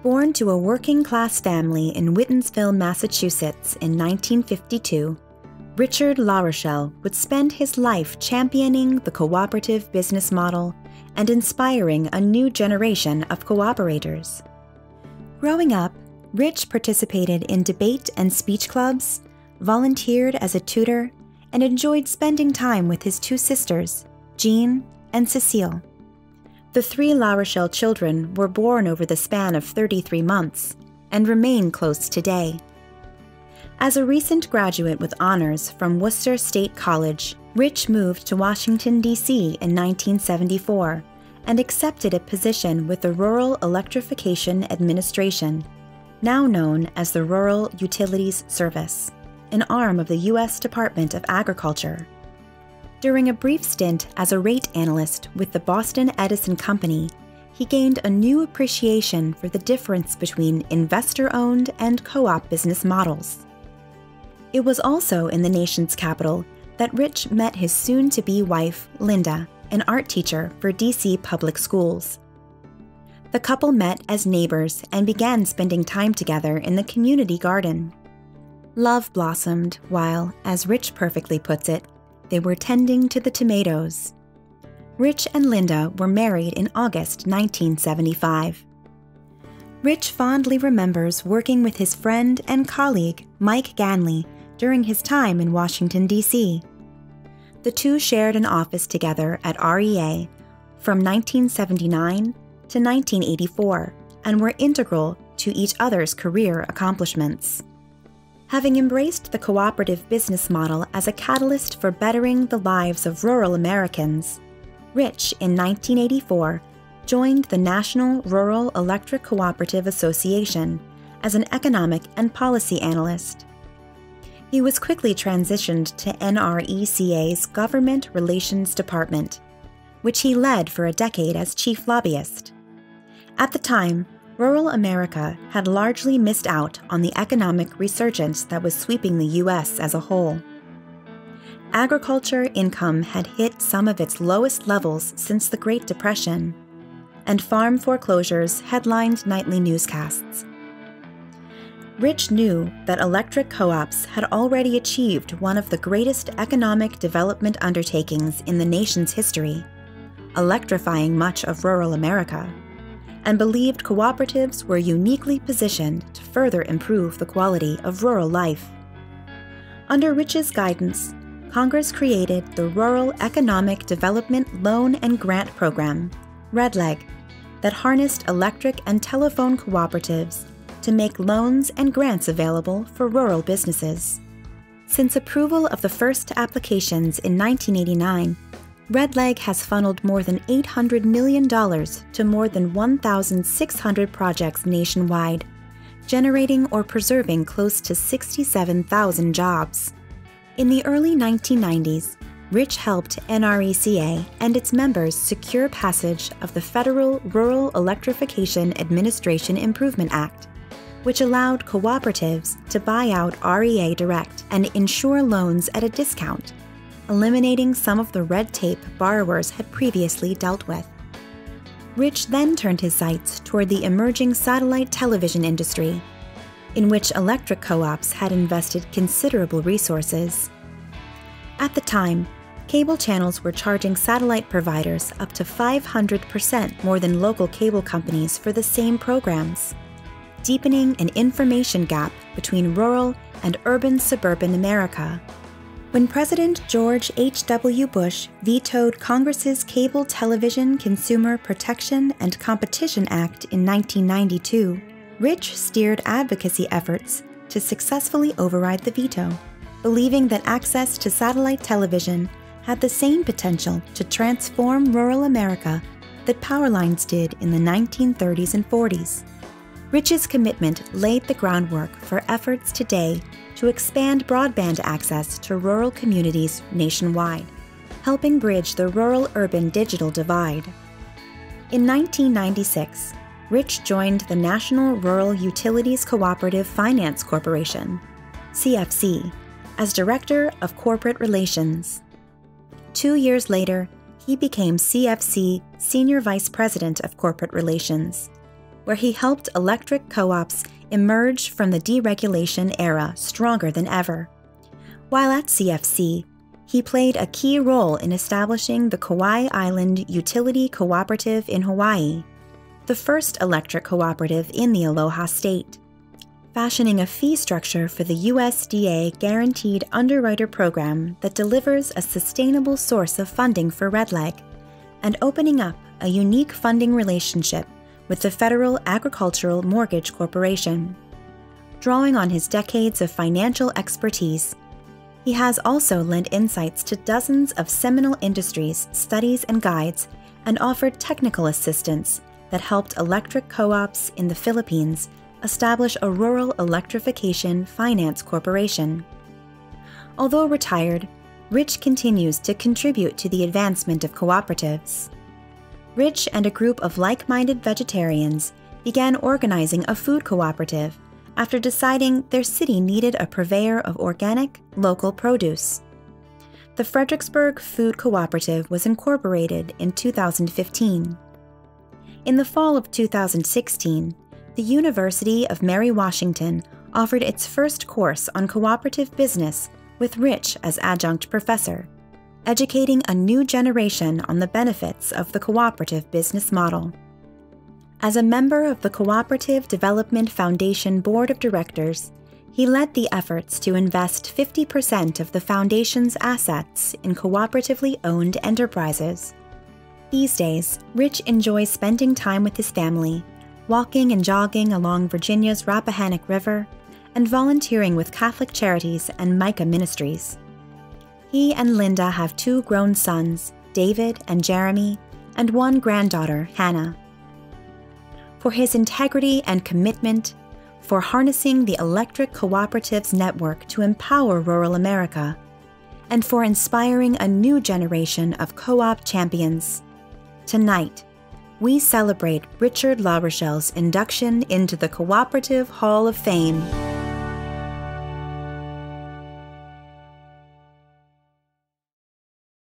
Born to a working-class family in Whitensville, Massachusetts in 1952, Richard Larochelle would spend his life championing the cooperative business model and inspiring a new generation of cooperators. Growing up, Rich participated in debate and speech clubs, volunteered as a tutor, and enjoyed spending time with his two sisters, Jean and Cecile. The three Larochelle children were born over the span of 33 months and remain close today. As a recent graduate with honors from Worcester State College, Rich moved to Washington, D.C. in 1974 and accepted a position with the Rural Electrification Administration, now known as the Rural Utilities Service, an arm of the U.S. Department of Agriculture. During a brief stint as a rate analyst with the Boston Edison Company, he gained a new appreciation for the difference between investor-owned and co-op business models. It was also in the nation's capital that Rich met his soon-to-be wife, Linda, an art teacher for D.C. public schools. The couple met as neighbors and began spending time together in the community garden. Love blossomed while, as Rich perfectly puts it, they were tending to the tomatoes. Rich and Linda were married in August 1975. Rich fondly remembers working with his friend and colleague, Mike Ganley, during his time in Washington, D.C. The two shared an office together at REA from 1979 to 1984 and were integral to each other's career accomplishments. Having embraced the cooperative business model as a catalyst for bettering the lives of rural Americans, Rich, in 1984, joined the National Rural Electric Cooperative Association as an economic and policy analyst. He was quickly transitioned to NRECA's Government Relations Department, which he led for a decade as chief lobbyist. At the time, rural America had largely missed out on the economic resurgence that was sweeping the U.S. as a whole. Agriculture income had hit some of its lowest levels since the Great Depression, and farm foreclosures headlined nightly newscasts. Rich knew that electric co-ops had already achieved one of the greatest economic development undertakings in the nation's history, electrifying much of rural America, and believed cooperatives were uniquely positioned to further improve the quality of rural life. Under Rich's guidance, Congress created the Rural Economic Development Loan and Grant Program, REDLEG, that harnessed electric and telephone cooperatives to make loans and grants available for rural businesses. Since approval of the first applications in 1989, REDLEG has funneled more than $800 million to more than 1,600 projects nationwide, generating or preserving close to 67,000 jobs. In the early 1990s, Rich helped NRECA and its members secure passage of the Federal Rural Electrification Administration Improvement Act, which allowed cooperatives to buy out REA direct and insure loans at a discount, eliminating some of the red tape borrowers had previously dealt with. Rich then turned his sights toward the emerging satellite television industry, in which electric co-ops had invested considerable resources. At the time, cable channels were charging satellite providers up to 500% more than local cable companies for the same programs, deepening an information gap between rural and urban-suburban America. When President George H.W. Bush vetoed Congress's Cable Television Consumer Protection and Competition Act in 1992, Rich steered advocacy efforts to successfully override the veto, believing that access to satellite television had the same potential to transform rural America that power lines did in the 1930s and 40s. Rich's commitment laid the groundwork for efforts today to expand broadband access to rural communities nationwide, helping bridge the rural-urban digital divide. In 1996, Rich joined the National Rural Utilities Cooperative Finance Corporation, CFC, as Director of Corporate Relations. 2 years later, he became CFC Senior Vice President of Corporate Relations, where he helped electric co-ops emerge from the deregulation era stronger than ever. While at CFC, he played a key role in establishing the Kauai Island Utility Cooperative in Hawaii, the first electric cooperative in the Aloha State, fashioning a fee structure for the USDA Guaranteed Underwriter Program that delivers a sustainable source of funding for Red Leg, and opening up a unique funding relationship with the Federal Agricultural Mortgage Corporation. Drawing on his decades of financial expertise, he has also lent insights to dozens of seminal industries, studies, and guides, and offered technical assistance that helped electric co-ops in the Philippines establish a rural electrification finance corporation. Although retired, Rich continues to contribute to the advancement of cooperatives. Rich and a group of like-minded vegetarians began organizing a food cooperative after deciding their city needed a purveyor of organic, local produce. The Fredericksburg Food Cooperative was incorporated in 2015. In the fall of 2016, the University of Mary Washington offered its first course on cooperative business with Rich as adjunct professor, educating a new generation on the benefits of the cooperative business model. As a member of the Cooperative Development Foundation Board of Directors, he led the efforts to invest 50% of the foundation's assets in cooperatively owned enterprises. These days, Rich enjoys spending time with his family, walking and jogging along Virginia's Rappahannock River, and volunteering with Catholic Charities and Micah Ministries. He and Linda have 2 grown sons, David and Jeremy, and 1 granddaughter, Hannah. For his integrity and commitment, for harnessing the electric cooperatives network to empower rural America, and for inspiring a new generation of co-op champions. Tonight, we celebrate Richard Larochelle's induction into the Cooperative Hall of Fame.